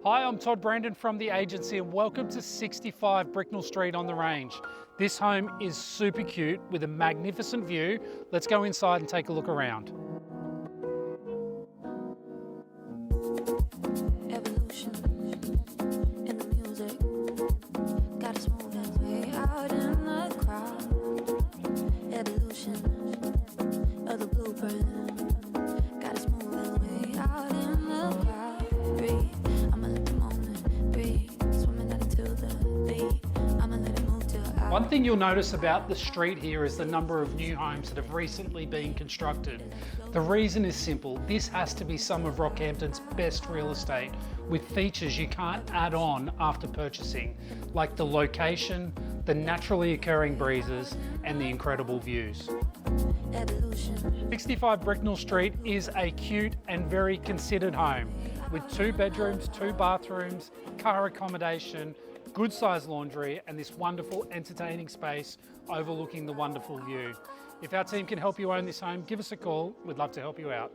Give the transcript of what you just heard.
Hi, I'm Todd Brandon from the agency and welcome to 65 Brecknell Street on the Range. This home is super cute with a magnificent view. Let's go inside and take a look around. Evolution in the music, got us moving way out in the crowd. Evolution of the blueprint, got us moving way out in the crowd. Breathe, I'ma let the moment breathe, swimming out into the beat. I'ma let it move till I. One thing you'll notice about the street here is the number of new homes that have recently been constructed. The reason is simple. This has to be some of Rockhampton's best real estate with features you can't add on after purchasing, like the location, the naturally occurring breezes, and the incredible views. Evolution. 65 Brecknell Street is a cute and very considered home with 2 bedrooms, 2 bathrooms, car accommodation, good sized laundry, and this wonderful entertaining space overlooking the wonderful view. If our team can help you own this home, give us a call. We'd love to help you out.